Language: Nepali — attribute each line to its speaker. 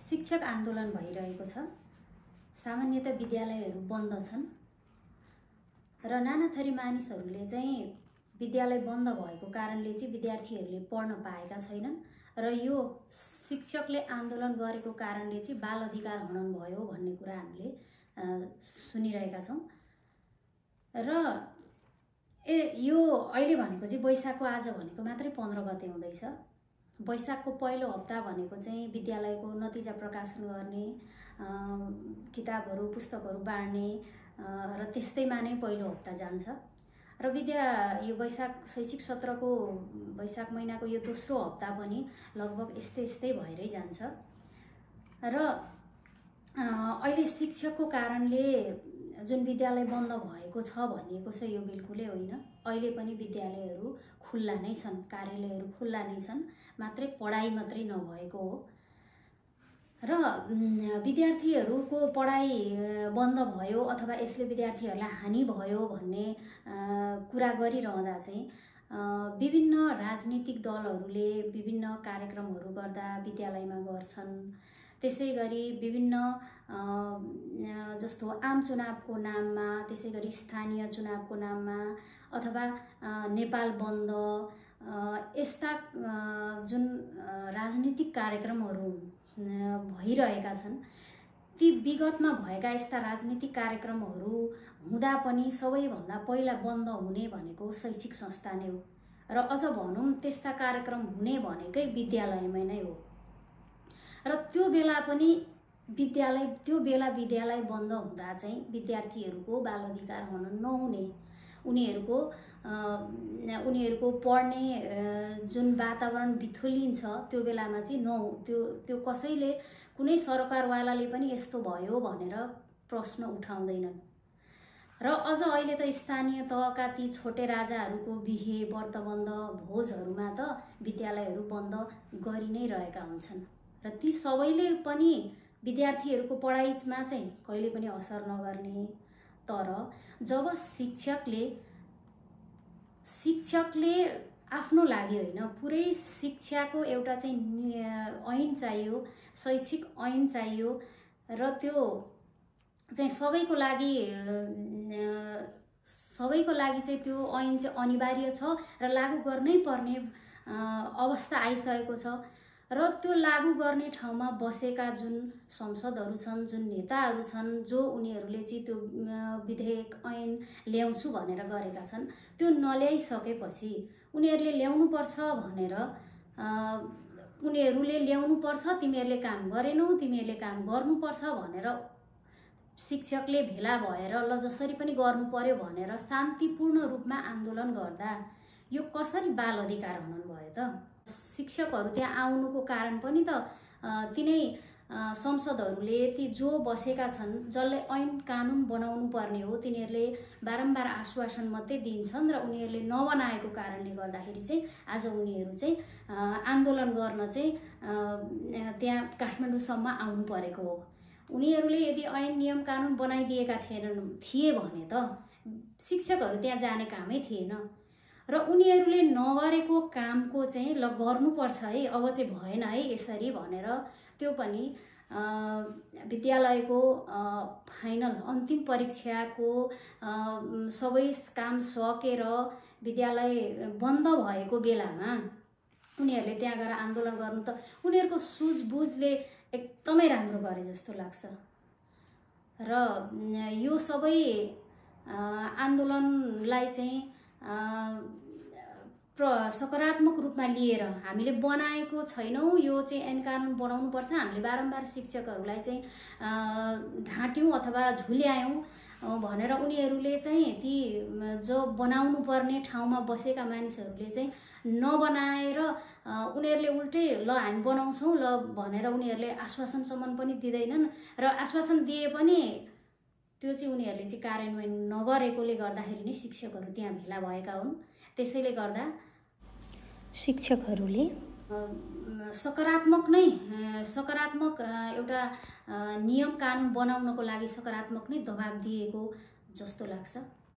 Speaker 1: शिक्षक आन्दोलन भइरहेको छ। सामान्यतः विद्यालयहरू बन्द छन् र नाना थरी मानिसहरूले चाहिँ विद्यालय बन्द भएको कारणले चाहिँ विद्यार्थीहरूले पढ्न पाएका छैनन् र यो शिक्षकले आन्दोलन गरेको कारणले चाहिँ बाल अधिकार हनन भयो भन्ने कुरा हामीले सुनिरहेका छौं। र यो अहिले भनेको चाहिँ वैशाखको आज भनेको मात्रै 15 गते हुँदैछ। वैशाखको पहिलो हप्ता भनेको चाहिँ विद्यालयको नतिजा प्रकाशन गर्ने, किताबहरू पुस्तकहरू बाँड्ने र त्यस्तैमा नै पहिलो हप्ता जान्छ र यो वैशाख शैक्षिक सत्रको वैशाख महिनाको यो दोस्रो हप्ता पनि लगभग यस्तै भएरै जान्छ। र अहिले शिक्षकको कारणले जुन विद्यालय बन्द भएको छ भनिएको छ यो बिल्कुलै होइन। अहिले पनि विद्यालयहरू खुल्ला नै छन्, कार्यालयहरू खुल्ला नै छन्, मात्रै पढाइ मात्रै नभएको हो। र विद्यार्थीहरूको पढाइ बन्द भयो अथवा यसले विद्यार्थीहरूलाई हानि भयो भन्ने कुरा गरिरहँदा चाहिँ विभिन्न राजनीतिक दलहरूले विभिन्न कार्यक्रमहरू गर्दा विद्यालयमा गर्छन्। त्यसैगरी विभिन्न जस्तो आम चुनावको नाममा, त्यसैगरी स्थानीय चुनावको नाममा अथवा नेपाल बन्द यस्ता जुन राजनीतिक कार्यक्रमहरू भइरहेका छन्, ती विगतमा भएका यस्ता राजनीतिक कार्यक्रमहरू हुँदा पनि सबैभन्दा पहिला बन्द हुने भनेको शैक्षिक संस्था नै हो र अझ भनौं त्यस्ता कार्यक्रम हुने भनेकै विद्यालयमै नै हो। र त्यो बेला विद्यालय बन्द हुँदा चाहिँ विद्यार्थीहरूको बाल अधिकार हनन नहुने, उनीहरूको पढ्ने जुन वातावरण बिथोलिन्छ त्यो बेलामा चाहिँ त्यो कसैले कुनै सरकारवालाले पनि यस्तो भयो भनेर प्रश्न उठाउँदैनन्। र अझ अहिले त स्थानीय तहका ती छोटे राजाहरूको बिहे व्रतबन्ध भोजहरूमा त विद्यालयहरू बन्द गरि नै रहेका हुन्छन् र ती सबैले पनि विद्यार्थीहरूको पढाइमा चाहिँ कहिले पनि असर नगर्ने। तर जब शिक्षकले आफ्नो लागि होइन, पुरै शिक्षाको एउटा चाहिँ ऐन चाहियो, शैक्षिक ऐन चाहियो र त्यो चाहिँ सबैको लागि चाहिँ त्यो ऐन चाहिँ अनिवार्य छ र लागू गर्नै पर्ने अवस्था आइसकेको छ। र त्यो लागू गर्ने ठाउँमा बसेका जुन संसदहरू छन्, जुन नेताहरू छन्, जो उनीहरूले चाहिँ त्यो विधेयक ऐन ल्याउँछु भनेर गरेका छन्, त्यो नल्याइसकेपछि उनीहरूले ल्याउनु पर्छ भनेर उनीहरूले ल्याउनु पर्छ, तिमीहरूले काम गरेनौ, तिमीहरूले काम गर्नुपर्छ भनेर शिक्षकले भेला भएर ल जसरी पनि गर्नु पर्यो भनेर शान्तिपूर्ण रूपमा आन्दोलन गर्दा यो कसरी बाल अधिकार हनन भयो त? शिक्षकहरू त्यहाँ आउनुको कारण पनि त तिनै संसदहरूले ती जो बसेका छन्, जसले ऐन कानुन बनाउनु पर्ने हो, तिनीहरूले बारम्बार आश्वासन मात्रै दिन्छन् र उनीहरूले नबनाएको कारणले गर्दाखेरि चाहिँ आज उनीहरू चाहिँ आन्दोलन गर्न चाहिँ त्यहाँ काठमाडौँसम्म आउनु परेको हो। उनीहरूले यदि ऐन नियम कानुन बनाइदिएका थिए भने त शिक्षकहरू त्यहाँ जाने कामै थिएन र उनीहरूले नगरेको कामको चाहिँ ल गर्नुपर्छ है, अब चाहिँ भएन है यसरी भनेर त्यो पनि विद्यालयको फाइनल अन्तिम परीक्षाको सबै काम सकेर विद्यालय बन्द भएको बेलामा उनीहरूले त्यहाँ गएर आन्दोलन गर्नु त उनीहरूको सुझबुझले एकदमै राम्रो गरे जस्तो लाग्छ। र यो सबै आन्दोलनलाई चाहिँ सकारात्मक रूपमा लिएर हामीले बनाएको छैनौं, यो चाहिँ ऐन कानुन बनाउनु पर्छ, हामीले बारम्बार शिक्षकहरूलाई चाहिँ ढाट्यौं अथवा झुल्यायौं भनेर उनीहरूले चाहिँ ती जो बनाउनु पर्ने ठाउँमा बसेका मानिसहरूले चाहिँ नबनाएर उनीहरूले उल्टै ल हामी बनाउँछौं ल भनेर उनीहरूले आश्वासनसम्म पनि दिँदैनन् र आश्वासन दिए पनि त्यो चाहिँ उनीहरूले चाहिँ कार्यान्वयन नगरेकोले गर्दाखेरि नै शिक्षकहरू त्यहाँ भेला भएका हुन्। त्यसैले गर्दा शिक्षकहरूले सकारात्मक एउटा नियम कानुन बनाउनको लागि सकारात्मक नै दबाब दिएको जस्तो लाग्छ।